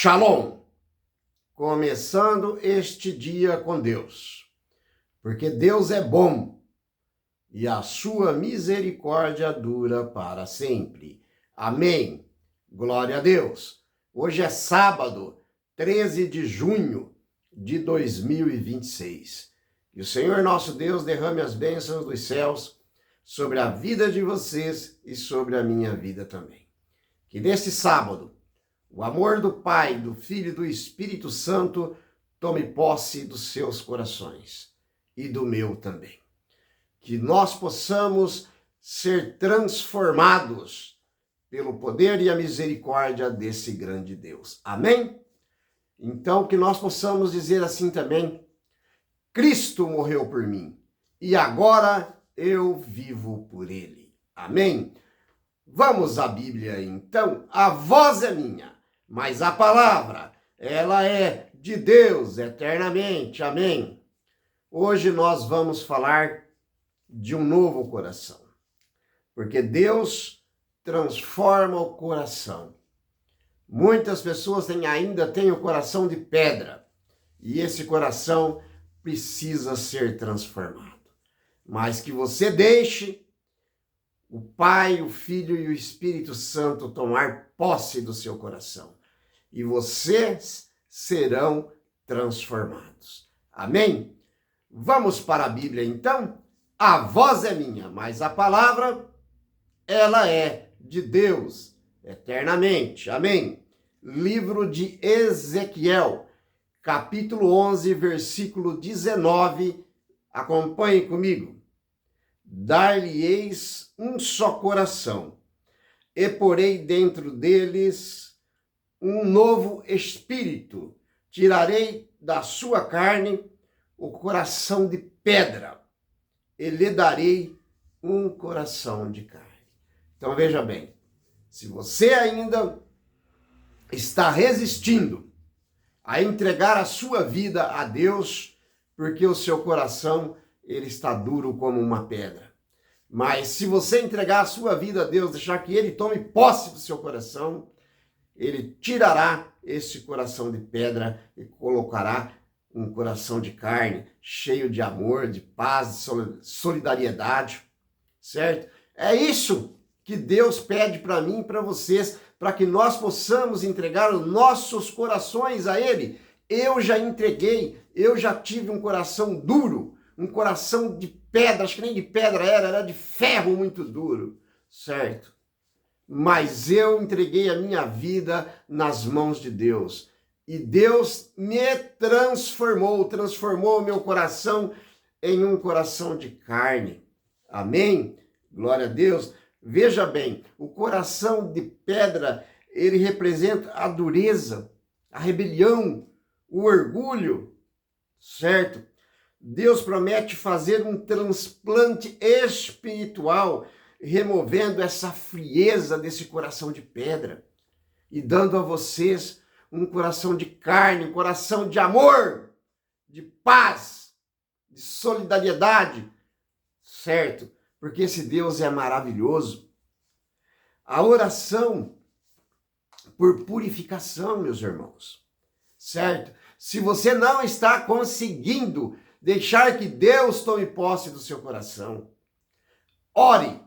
Shalom! Começando este dia com Deus, porque Deus é bom e a sua misericórdia dura para sempre. Amém. Glória a Deus. Hoje é sábado, 13 de junho de 2026. Que o Senhor nosso Deus derrame as bênçãos dos céus sobre a vida de vocês e sobre a minha vida também. Que neste sábado, o amor do Pai, do Filho e do Espírito Santo tome posse dos seus corações e do meu também. Que nós possamos ser transformados pelo poder e a misericórdia desse grande Deus. Amém? Então, que nós possamos dizer assim também: Cristo morreu por mim e agora eu vivo por ele. Amém? Vamos à Bíblia então. A voz é minha, mas a palavra, ela é de Deus eternamente. Amém? Hoje nós vamos falar de um novo coração, porque Deus transforma o coração. Muitas pessoas ainda têm o coração de pedra, e esse coração precisa ser transformado. Mas que você deixe o Pai, o Filho e o Espírito Santo tomar posse do seu coração. E vocês serão transformados. Amém? Vamos para a Bíblia então? A voz é minha, mas a palavra, ela é de Deus eternamente. Amém? Livro de Ezequiel, capítulo 11, versículo 19. Acompanhe comigo. Dar-lhe-eis um só coração, e porei dentro deles um novo espírito. Tirarei da sua carne o coração de pedra, e lhe darei um coração de carne. Então veja bem, se você ainda está resistindo a entregar a sua vida a Deus, porque o seu coração ele está duro como uma pedra. Mas se você entregar a sua vida a Deus, deixar que ele tome posse do seu coração, ele tirará esse coração de pedra e colocará um coração de carne, cheio de amor, de paz, de solidariedade, certo? É isso que Deus pede para mim e para vocês, para que nós possamos entregar os nossos corações a ele. Eu já entreguei, eu já tive um coração duro, um coração de pedra, acho que nem de pedra era de ferro muito duro, certo? Mas eu entreguei a minha vida nas mãos de Deus. E Deus me transformou o meu coração em um coração de carne. Amém? Glória a Deus. Veja bem, o coração de pedra, ele representa a dureza, a rebelião, o orgulho, certo? Deus promete fazer um transplante espiritual, removendo essa frieza desse coração de pedra e dando a vocês um coração de carne, um coração de amor, de paz, de solidariedade, certo? Porque esse Deus é maravilhoso. A oração por purificação, meus irmãos, certo? Se você não está conseguindo deixar que Deus tome posse do seu coração, ore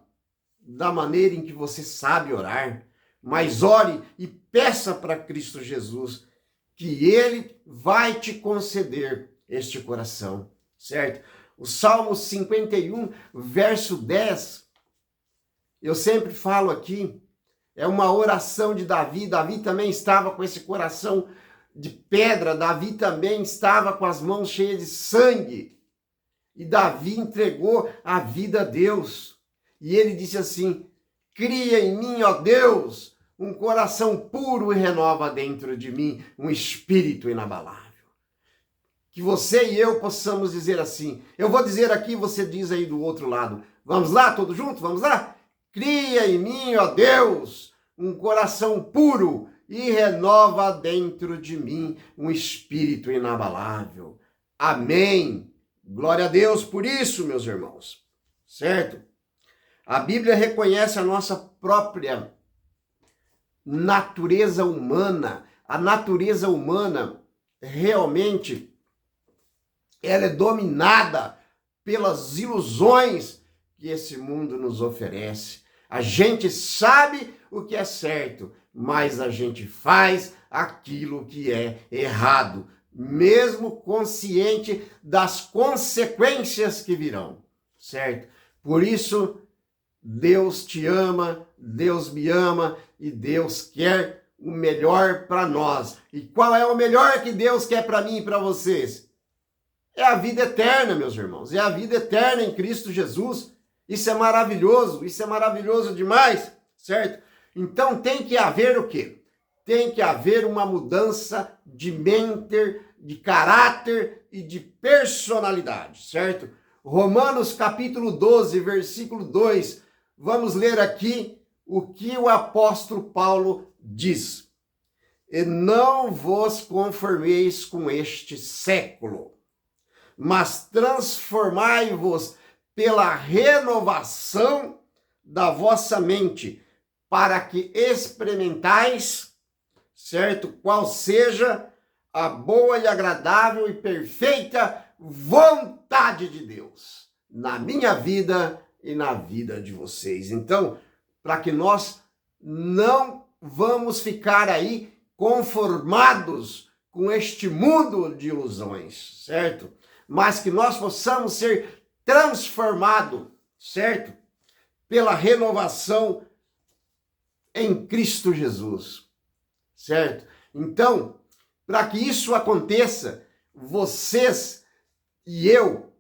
da maneira em que você sabe orar, mas ore e peça para Cristo Jesus que ele vai te conceder este coração, certo? O Salmo 51, verso 10, eu sempre falo aqui, é uma oração de Davi. Davi também estava com esse coração de pedra, Davi também estava com as mãos cheias de sangue. E Davi entregou a vida a Deus. E ele disse assim: cria em mim, ó Deus, um coração puro e renova dentro de mim um espírito inabalável. Que você e eu possamos dizer assim. Eu vou dizer aqui, você diz aí do outro lado. Vamos lá, todos juntos? Vamos lá? Cria em mim, ó Deus, um coração puro e renova dentro de mim um espírito inabalável. Amém. Glória a Deus por isso, meus irmãos. Certo? A Bíblia reconhece a nossa própria natureza humana, a natureza humana realmente ela é dominada pelas ilusões que esse mundo nos oferece. A gente sabe o que é certo, mas a gente faz aquilo que é errado, mesmo consciente das consequências que virão, certo? Por isso, Deus te ama, Deus me ama e Deus quer o melhor para nós. E qual é o melhor que Deus quer para mim e para vocês? É a vida eterna, meus irmãos. É a vida eterna em Cristo Jesus. Isso é maravilhoso demais, certo? Então tem que haver o quê? Tem que haver uma mudança de mente, de caráter e de personalidade, certo? Romanos capítulo 12, versículo 2. Vamos ler aqui o que o apóstolo Paulo diz. E não vos conformeis com este século, mas transformai-vos pela renovação da vossa mente, para que experimentais, certo? Qual seja a boa e agradável e perfeita vontade de Deus na minha vida e na vida de vocês. Então, para que nós não vamos ficar aí conformados com este mundo de ilusões, certo? Mas que nós possamos ser transformados, certo? Pela renovação em Cristo Jesus, certo? Então, para que isso aconteça, vocês e eu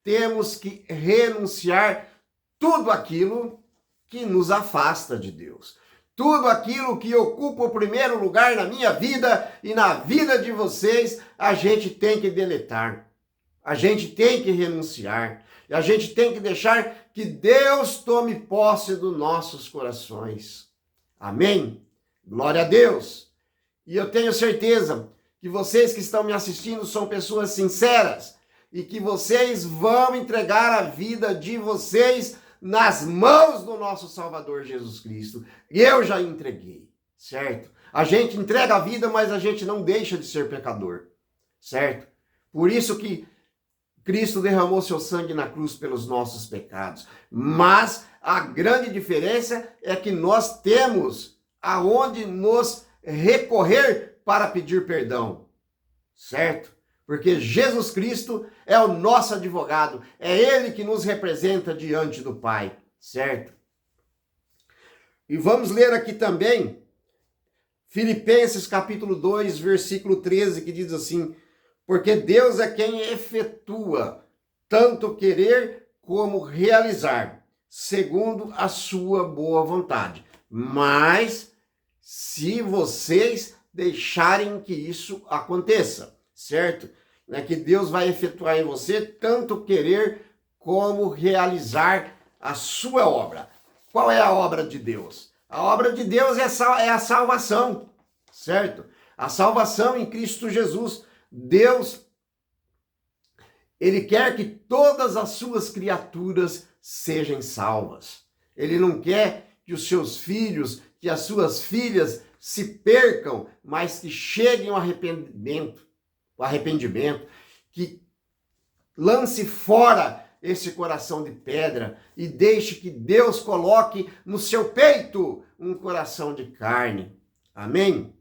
temos que renunciar tudo aquilo que nos afasta de Deus. Tudo aquilo que ocupa o primeiro lugar na minha vida e na vida de vocês, a gente tem que deletar. A gente tem que renunciar. E a gente tem que deixar que Deus tome posse dos nossos corações. Amém? Glória a Deus. E eu tenho certeza que vocês que estão me assistindo são pessoas sinceras e que vocês vão entregar a vida de vocês nas mãos do nosso Salvador Jesus Cristo. Eu já entreguei, certo? A gente entrega a vida, mas a gente não deixa de ser pecador, certo? Por isso que Cristo derramou seu sangue na cruz pelos nossos pecados. Mas a grande diferença é que nós temos aonde nos recorrer para pedir perdão, certo? Porque Jesus Cristo é o nosso advogado, é Ele que nos representa diante do Pai, certo? E vamos ler aqui também Filipenses capítulo 2, versículo 13, que diz assim: porque Deus é quem efetua tanto querer como realizar, segundo a sua boa vontade. Mas se vocês deixarem que isso aconteça, certo? É que Deus vai efetuar em você tanto querer como realizar a sua obra. Qual é a obra de Deus? A obra de Deus é a salvação, certo? A salvação em Cristo Jesus. Deus, Ele quer que todas as suas criaturas sejam salvas. Ele não quer que os seus filhos, que as suas filhas se percam, mas que cheguem ao arrependimento, que lance fora esse coração de pedra e deixe que Deus coloque no seu peito um coração de carne. Amém?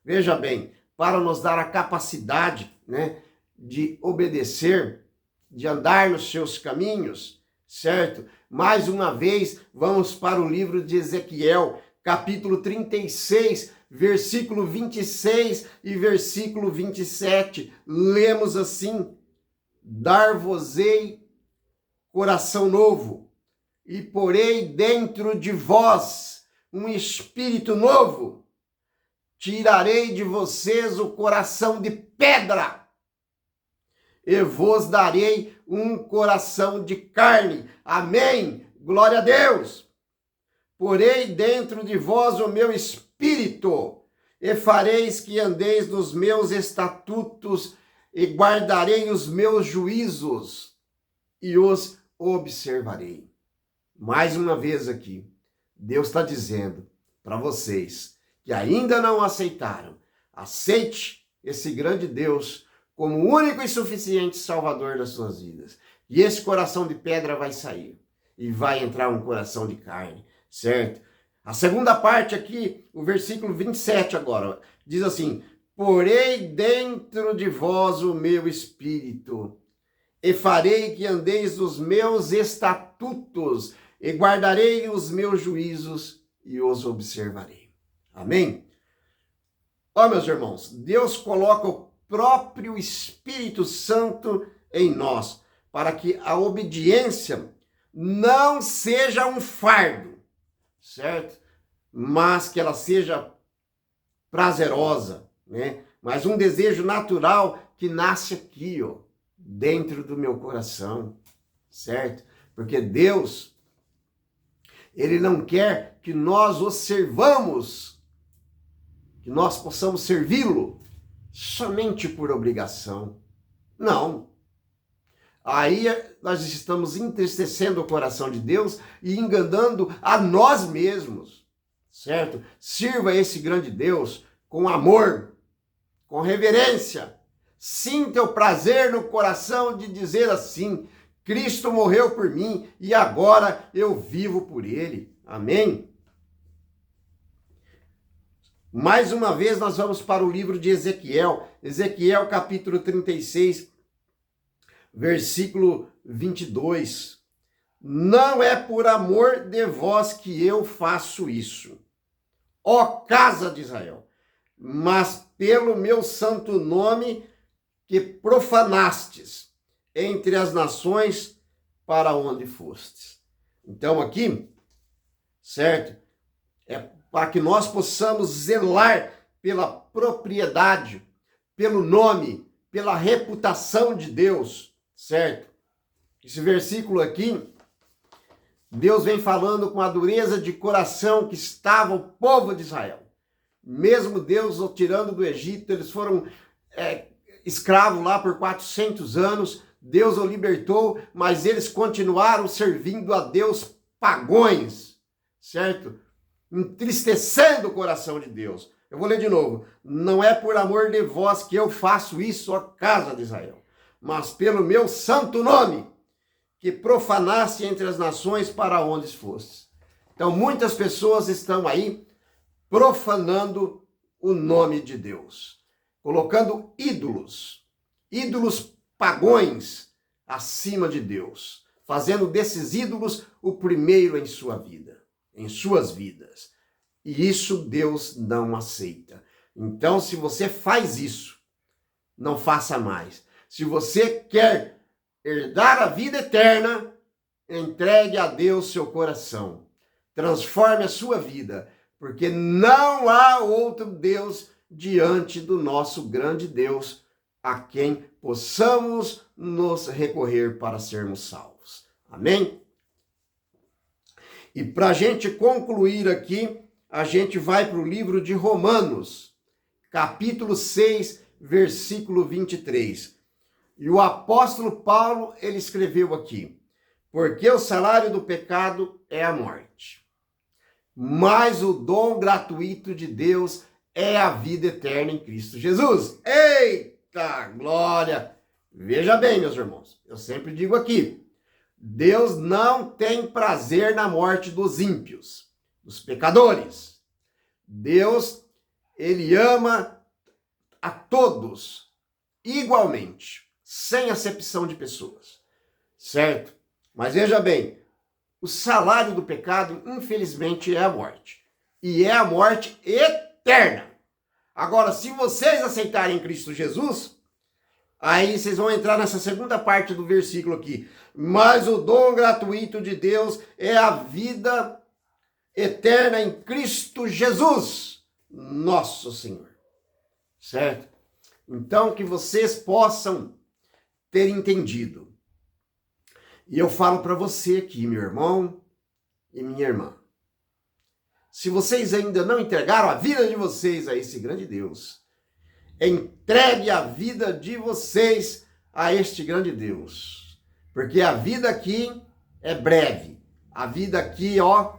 Veja bem, para nos dar a capacidade, né, de obedecer, de andar nos seus caminhos, certo? Mais uma vez, vamos para o livro de Ezequiel, capítulo 36, versículo 26 e versículo 27. Lemos assim: dar-vos-ei coração novo, e porei dentro de vós um espírito novo. Tirarei de vocês o coração de pedra e vos darei um coração de carne. Amém? Glória a Deus! Porei dentro de vós o meu espírito e fareis que andeis nos meus estatutos e guardarei os meus juízos e os observarei. Mais uma vez aqui, Deus está dizendo para vocês que ainda não aceitaram Aceite esse grande Deus como o único e suficiente Salvador das suas vidas. E esse coração de pedra vai sair e vai entrar um coração de carne, certo? A segunda parte aqui, o versículo 27 agora, diz assim: porei dentro de vós o meu espírito, e farei que andeis nos meus estatutos, e guardarei os meus juízos e os observarei. Amém? Ó, meus irmãos, Deus coloca o próprio Espírito Santo em nós, para que a obediência não seja um fardo, certo? Mas que ela seja prazerosa, né? Mas um desejo natural que nasce aqui, ó, dentro do meu coração, certo? Porque Deus, Ele não quer que nós o servamos, que nós possamos servi-lo somente por obrigação. Não. Aí nós estamos entristecendo o coração de Deus e enganando a nós mesmos, certo? Sirva esse grande Deus com amor, com reverência. Sinta o prazer no coração de dizer assim: Cristo morreu por mim e agora eu vivo por Ele. Amém? Mais uma vez nós vamos para o livro de Ezequiel. Ezequiel capítulo 36, versículo 22. Não é por amor de vós que eu faço isso, ó casa de Israel, mas pelo meu santo nome que profanastes entre as nações para onde fostes. Então aqui, certo? É para que nós possamos zelar pela propriedade, pelo nome, pela reputação de Deus, certo? Esse versículo aqui, Deus vem falando com a dureza de coração que estava o povo de Israel. Mesmo Deus o tirando do Egito, eles foram escravos lá por 400 anos, Deus o libertou, mas eles continuaram servindo a Deus pagões, certo? Entristecendo o coração de Deus. Eu vou ler de novo. Não é por amor de vós que eu faço isso, ó casa de Israel, mas pelo meu santo nome, que profanaste entre as nações para onde fostes. Então, muitas pessoas estão aí profanando o nome de Deus, colocando ídolos pagões acima de Deus, fazendo desses ídolos o primeiro em sua vida, em suas vidas. E isso Deus não aceita. Então, se você faz isso, não faça mais. Se você quer herdar a vida eterna, entregue a Deus seu coração. Transforme a sua vida, porque não há outro Deus diante do nosso grande Deus, a quem possamos nos recorrer para sermos salvos. Amém? E para a gente concluir aqui, a gente vai para o livro de Romanos, capítulo 6, versículo 23. E o apóstolo Paulo, ele escreveu aqui: porque o salário do pecado é a morte, mas o dom gratuito de Deus é a vida eterna em Cristo Jesus. Eita glória! Veja bem, meus irmãos, eu sempre digo aqui, Deus não tem prazer na morte dos ímpios, dos pecadores. Deus, ele ama a todos igualmente, sem acepção de pessoas, certo? Mas veja bem, o salário do pecado, infelizmente, é a morte. E é a morte eterna. Agora, se vocês aceitarem Cristo Jesus, aí vocês vão entrar nessa segunda parte do versículo aqui. Mas o dom gratuito de Deus é a vida eterna em Cristo Jesus, nosso Senhor. Certo? Então, que vocês possam ter entendido. E eu falo para você aqui, meu irmão e minha irmã. Se vocês ainda não entregaram a vida de vocês a esse grande Deus, entregue a vida de vocês a este grande Deus. Porque a vida aqui é breve. A vida aqui, ó,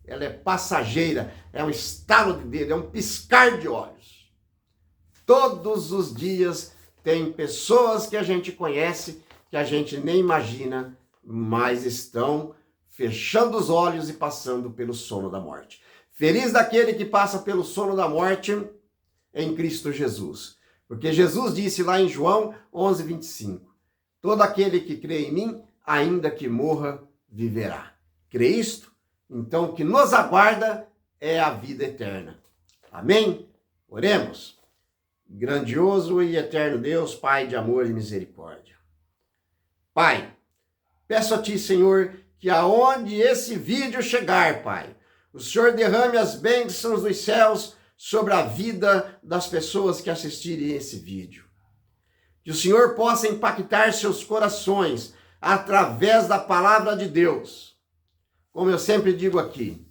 ela é passageira. É um estalo de dedo, é um piscar de olhos. todos os dias tem pessoas que a gente conhece, que a gente nem imagina, mas estão fechando os olhos e passando pelo sono da morte. Feliz daquele que passa pelo sono da morte em Cristo Jesus. Porque Jesus disse lá em João 11:25, todo aquele que crê em mim, ainda que morra, viverá. Crê isto? Então, o que nos aguarda é a vida eterna. Amém? Oremos. Grandioso e eterno Deus, Pai de amor e misericórdia. Pai, peço a Ti, Senhor, que aonde esse vídeo chegar, Pai, o Senhor derrame as bênçãos dos céus sobre a vida das pessoas que assistirem esse vídeo. Que o Senhor possa impactar seus corações através da palavra de Deus. Como eu sempre digo aqui,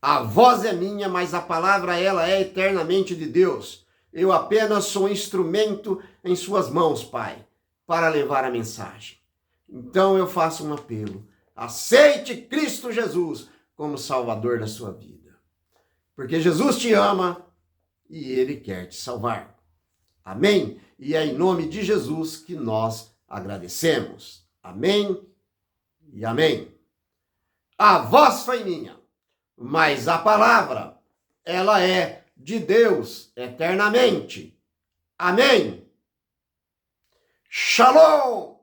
a voz é minha, mas a palavra ela é eternamente de Deus. Eu apenas sou um instrumento em suas mãos, Pai, para levar a mensagem. Então eu faço um apelo. Aceite Cristo Jesus como Salvador da sua vida. Porque Jesus te ama e Ele quer te salvar. Amém? E é em nome de Jesus que nós agradecemos. Amém e amém. A voz foi minha, mas a palavra, ela é de Deus eternamente. Amém. Shalom!